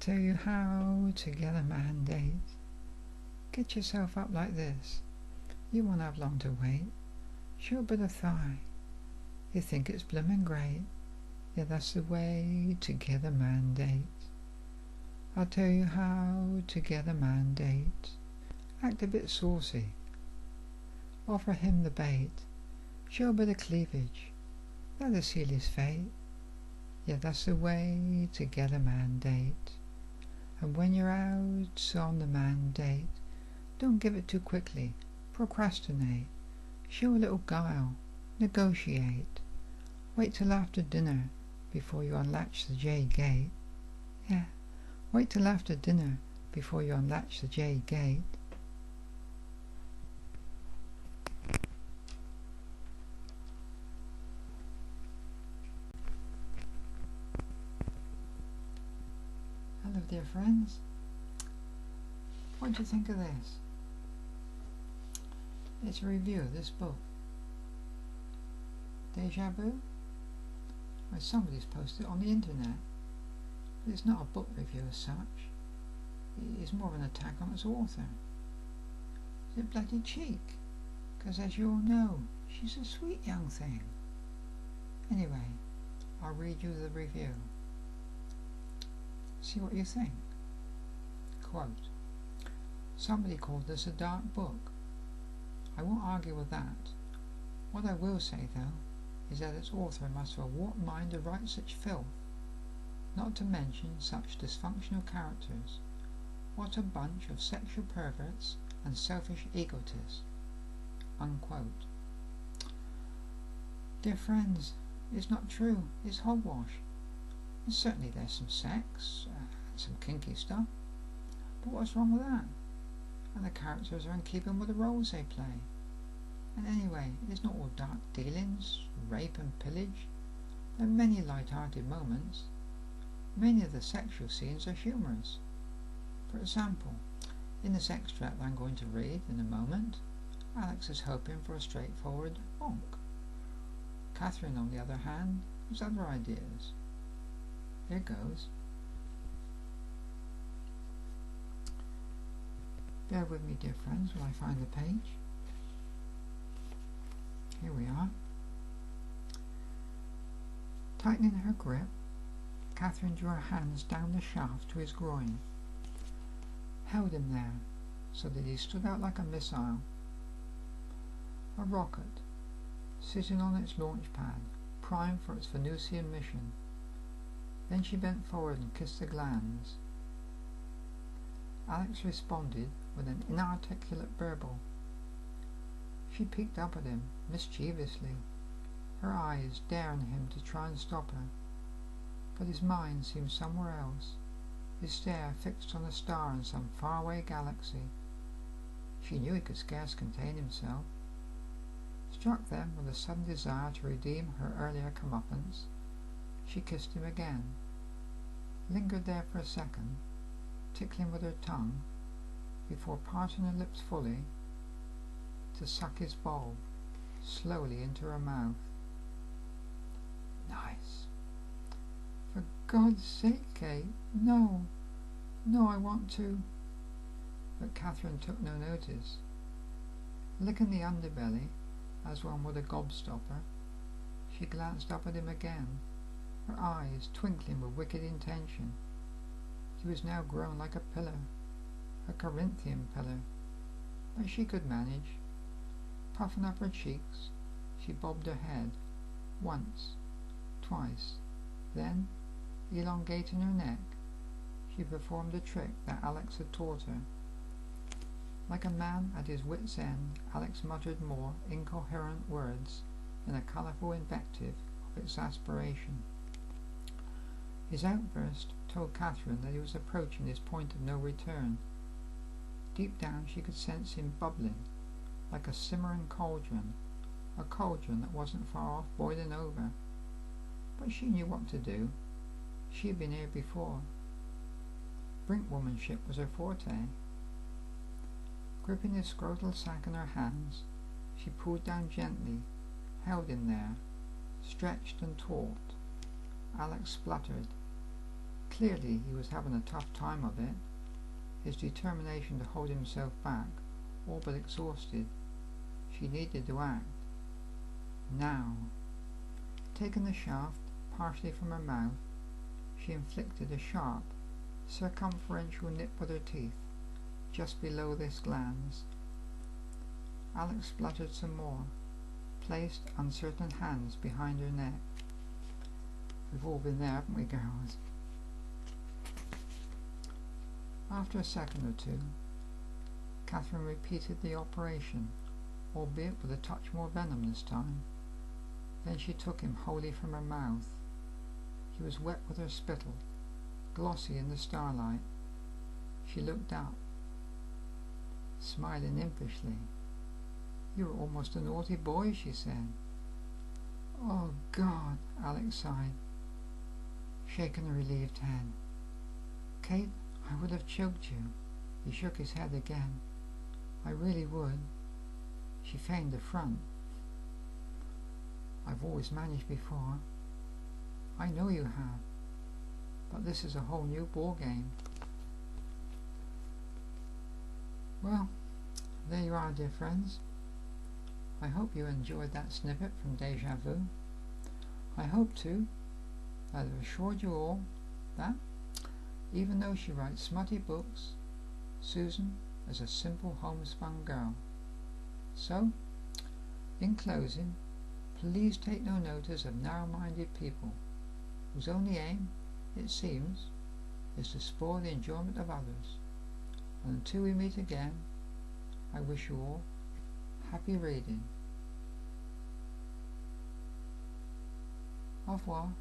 tell you how to get a man date. Get yourself up like this. You won't have long to wait. Show a bit of thigh. You think it's bloomin' great. Yeah, that's the way to get a man date. I'll tell you how to get a man date. Act a bit saucy. Offer him the bait. Show a bit of cleavage. Let us seal his fate. Yeah, that's the way to get a man date. And when you're out on the man date, don't give it too quickly. Procrastinate. Show a little guile. Negotiate. Wait till after dinner before you unlatch the J gate. Yeah, wait till after dinner before you unlatch the J gate. Hello dear friends. What do you think of this? It's a review of this book. Déjà Vu? Well, somebody's posted it on the internet. But it's not a book review as such. It's more of an attack on its author. Is it bloody cheek? Because as you all know, she's a sweet young thing. Anyway, I'll read you the review. See what you think. Quote, somebody called this a dark book. I won't argue with that. What I will say, though, is that its author must have a warped mind to write such filth, not to mention such dysfunctional characters. What a bunch of sexual perverts and selfish egotists. Unquote. Dear friends, it's not true. It's hogwash. And certainly there's some sex and some kinky stuff, but what's wrong with that? And the characters are in keeping with the roles they play. And anyway, it's not all dark dealings, rape and pillage. There are many light-hearted moments. Many of the sexual scenes are humorous. For example, in this extract I'm going to read in a moment, Alex is hoping for a straightforward bonk. Catherine, on the other hand, has other ideas. Here goes. Bear with me, dear friends, while I find the page. Here we are. Tightening her grip, Catherine drew her hands down the shaft to his groin, held him there so that he stood out like a missile, a rocket, sitting on its launch pad, primed for its Venusian mission. Then she bent forward and kissed the glands. Alex responded with an inarticulate burble. She peeked up at him mischievously, her eyes daring him to try and stop her. But his mind seemed somewhere else, his stare fixed on a star in some faraway galaxy. She knew he could scarce contain himself. Struck then with a sudden desire to redeem her earlier comeuppance, she kissed him again, lingered there for a second, tickling with her tongue, before parting her lips fully to suck his bulb slowly into her mouth. Nice. For God's sake, Kate, no, I want to. But Catherine took no notice. Licking the underbelly, as one would a gobstopper, she glanced up at him again, her eyes twinkling with wicked intention. He was now grown like a pillar, a Corinthian pillar, but she could manage. Puffing up her cheeks, she bobbed her head, once, twice, then, elongating her neck, she performed a trick that Alex had taught her. Like a man at his wit's end, Alex muttered more incoherent words in a colourful invective of exasperation. His outburst told Catherine that he was approaching his point of no return. Deep down she could sense him bubbling, like a simmering cauldron, a cauldron that wasn't far off boiling over. But she knew what to do. She had been here before. Brinkwomanship was her forte. Gripping his scrotal sack in her hands, she pulled down gently, held him there, stretched and taut. Alex spluttered, Clearly he was having a tough time of it, his determination to hold himself back all but exhausted. She needed to act. Now. Taking the shaft partially from her mouth, she inflicted a sharp, circumferential nip with her teeth, just below this glans. Alex spluttered some more, placed uncertain hands behind her neck. We've all been there, haven't we, girls? After a second or two, Catherine repeated the operation, albeit with a touch more venom this time. Then she took him wholly from her mouth. He was wet with her spittle, glossy in the starlight. She looked up, smiling impishly. "You were almost a naughty boy," she said. "Oh, God," Alex sighed, shaking a relieved head. "Kate, I would have choked you." He shook his head again. "I really would." She feigned a front. "I've always managed before." "I know you have, but this is a whole new ball game." Well, there you are, dear friends. I hope you enjoyed that snippet from Déjà Vu. I hope, too, that I've assured you all that, even though she writes smutty books, Susan is a simple homespun girl. So, in closing, please take no notice of narrow-minded people, whose only aim, it seems, is to spoil the enjoyment of others. And until we meet again, I wish you all happy reading. Au revoir.